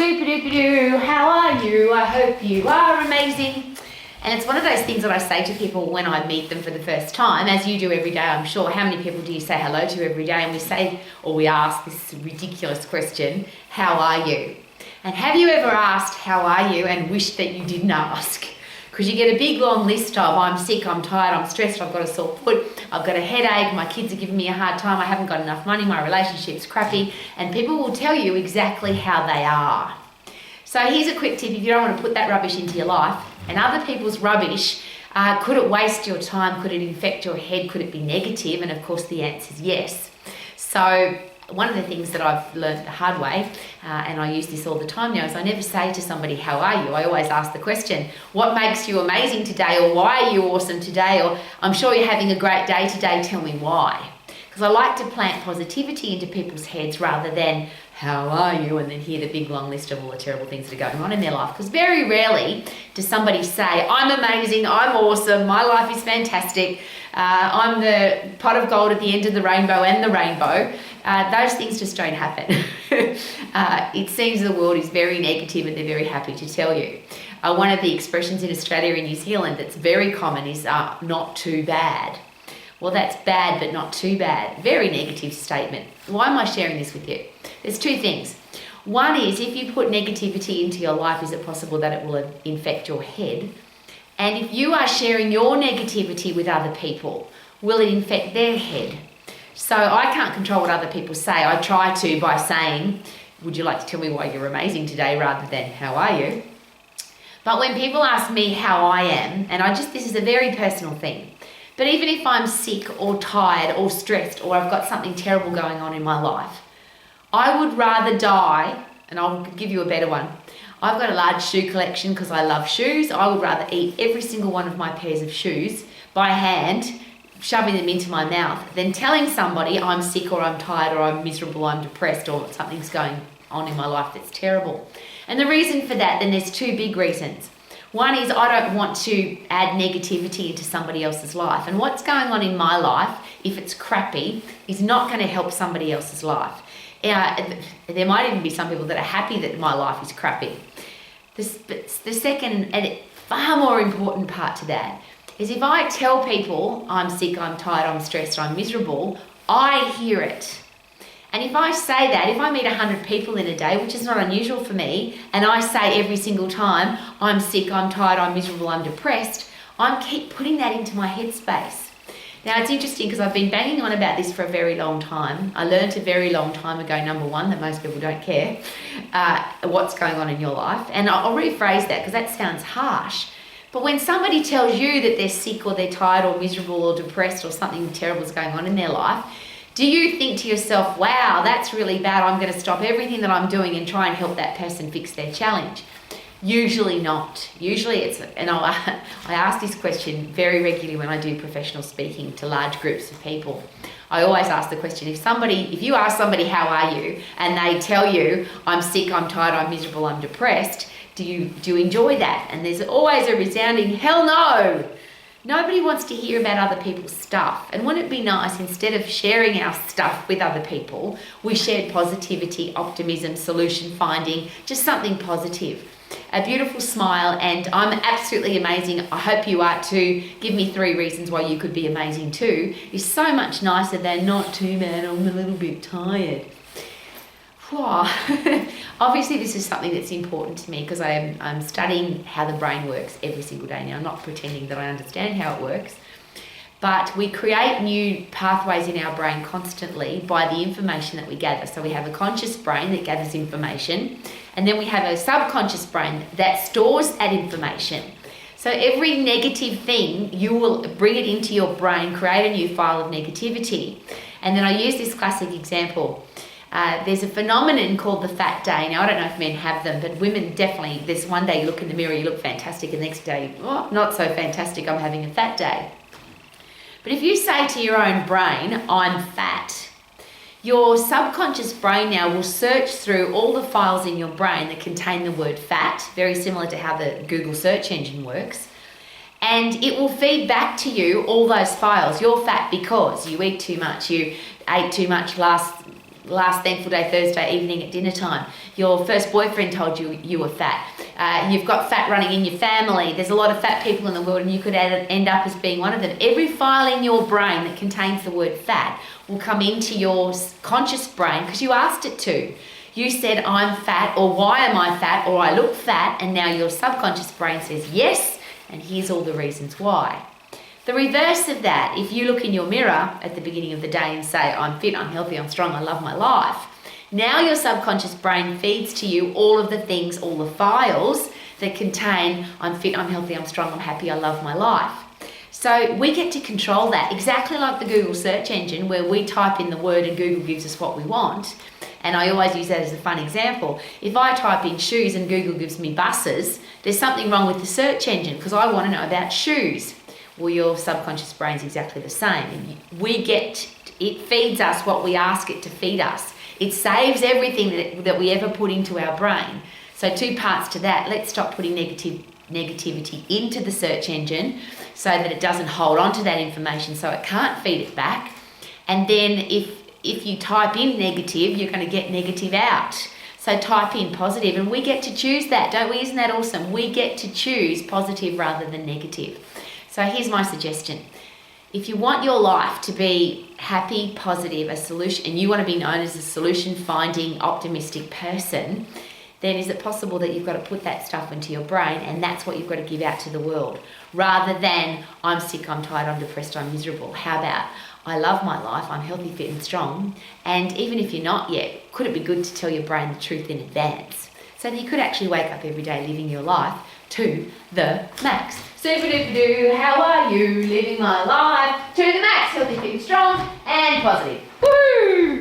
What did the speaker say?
Super duper doo, how are you? I hope you are amazing. And it's one of those things that I say to people when I meet them for the first time, as you do every day, I'm sure. How many people do you say hello to every day? And we say, or we ask this ridiculous question, how are you? And have you ever asked, how are you, and wished that you didn't ask? Because you get a big long list of, I'm sick, I'm tired, I'm stressed, I've got a sore foot, I've got a headache, my kids are giving me a hard time, I haven't got enough money, my relationship's crappy, and people will tell you exactly how they are. So here's a quick tip if you don't want to put that rubbish into your life, and other people's rubbish, could it waste your time, could it infect your head, could it be negative? And of course the answer is yes. So one of the things that I've learned the hard way, and I use this all the time now, is I never say to somebody, how are you? I always ask the question, what makes you amazing today? Or why are you awesome today? Or I'm sure you're having a great day today, tell me why. Because I like to plant positivity into people's heads rather than, how are you? And then hear the big long list of all the terrible things that are going on in their life. Because very rarely does somebody say, I'm amazing, I'm awesome, my life is fantastic, I'm the pot of gold at the end of the rainbow and the rainbow. Those things just don't happen. It seems the world is very negative and they're very happy to tell you. One of the expressions in Australia and New Zealand that's very common is not too bad. Well, that's bad, but not too bad. Very negative statement. Why am I sharing this with you? There's two things. One is, if you put negativity into your life, is it possible that it will infect your head? And if you are sharing your negativity with other people, will it infect their head? So I can't control what other people say. I try to by saying, would you like to tell me why you're amazing today, rather than how are you? But when people ask me how I am, and this is a very personal thing, but even if I'm sick or tired or stressed or I've got something terrible going on in my life, I would rather die, and I'll give you a better one. I've got a large shoe collection because I love shoes. I would rather eat every single one of my pairs of shoes by hand, shoving them into my mouth, than telling somebody I'm sick or I'm tired or I'm miserable, I'm depressed, or something's going on in my life that's terrible. And the reason for that, then there's two big reasons. One is I don't want to add negativity into somebody else's life. And what's going on in my life, if it's crappy, is not going to help somebody else's life. There might even be some people that are happy that my life is crappy. The second and far more important part to that is, if I tell people I'm sick, I'm tired, I'm stressed, I'm miserable, I hear it. And if I say that, if I meet 100 people in a day, which is not unusual for me, and I say every single time, I'm sick, I'm tired, I'm miserable, I'm depressed, I keep putting that into my headspace. Now, it's interesting because I've been banging on about this for a very long time. I learned a very long time ago, number one, that most people don't care what's going on in your life. And I'll rephrase that because that sounds harsh. But when somebody tells you that they're sick or they're tired or miserable or depressed or something terrible is going on in their life, do you think to yourself, wow, that's really bad, I'm going to stop everything that I'm doing and try and help that person fix their challenge? Usually not. Usually it's, and I ask this question very regularly when I do professional speaking to large groups of people. I always ask the question, if you ask somebody, how are you, and they tell you, I'm sick, I'm tired, I'm miserable, I'm depressed, do you enjoy that? And there's always a resounding, hell no! Nobody wants to hear about other people's stuff. And wouldn't it be nice, instead of sharing our stuff with other people, we shared positivity, optimism, solution finding, just something positive. A beautiful smile, and I'm absolutely amazing. I hope you are too. Give me 3 reasons why you could be amazing too, is so much nicer than not too bad, I'm a little bit tired. Obviously this is something that's important to me because I'm studying how the brain works every single day now. I'm not pretending that I understand how it works, but we create new pathways in our brain constantly by the information that we gather. So we have a conscious brain that gathers information, and then we have a subconscious brain that stores that information. So every negative thing, you will bring it into your brain, create a new file of negativity. And then I use this classic example. There's a phenomenon called the fat day. Now, I don't know if men have them, but women definitely, there's one day you look in the mirror, you look fantastic, and the next day, oh, not so fantastic, I'm having a fat day. But if you say to your own brain, I'm fat, your subconscious brain now will search through all the files in your brain that contain the word fat, very similar to how the Google search engine works, and it will feed back to you all those files. You're fat because you eat too much, you ate too much last last Thankful Day Thursday evening at dinner time. Your first boyfriend told you you were fat. You've got fat running in your family. There's a lot of fat people in the world and you could end up as being one of them. Every file in your brain that contains the word fat will come into your conscious brain because you asked it to. You said, I'm fat, or why am I fat, or I look fat, and now your subconscious brain says yes, and here's all the reasons why. The reverse of that, if you look in your mirror at the beginning of the day and say, I'm fit, I'm healthy, I'm strong, I love my life, now your subconscious brain feeds to you all of the things, all the files that contain, I'm fit, I'm healthy, I'm strong, I'm happy, I love my life. So we get to control that, exactly like the Google search engine where we type in the word and Google gives us what we want. And I always use that as a fun example. If I type in shoes and Google gives me buses, there's something wrong with the search engine because I want to know about shoes. Well, your subconscious brain's exactly the same. It feeds us what we ask it to feed us. It saves everything that we ever put into our brain. So 2 parts to that. Let's stop putting negativity into the search engine so that it doesn't hold on to that information so it can't feed it back. And then if you type in negative, you're going to get negative out. So type in positive, and we get to choose that, don't we? Isn't that awesome? We get to choose positive rather than negative. So here's my suggestion. If you want your life to be happy, positive, a solution, and you want to be known as a solution-finding, optimistic person, then is it possible that you've got to put that stuff into your brain and that's what you've got to give out to the world, rather than I'm sick, I'm tired, I'm depressed, I'm miserable. How about I love my life, I'm healthy, fit and strong, and even if you're not yet, could it be good to tell your brain the truth in advance so that you could actually wake up every day living your life to the max. Super duper doo, how are you? Living my life to the max, healthy, fit and strong and positive. Woo!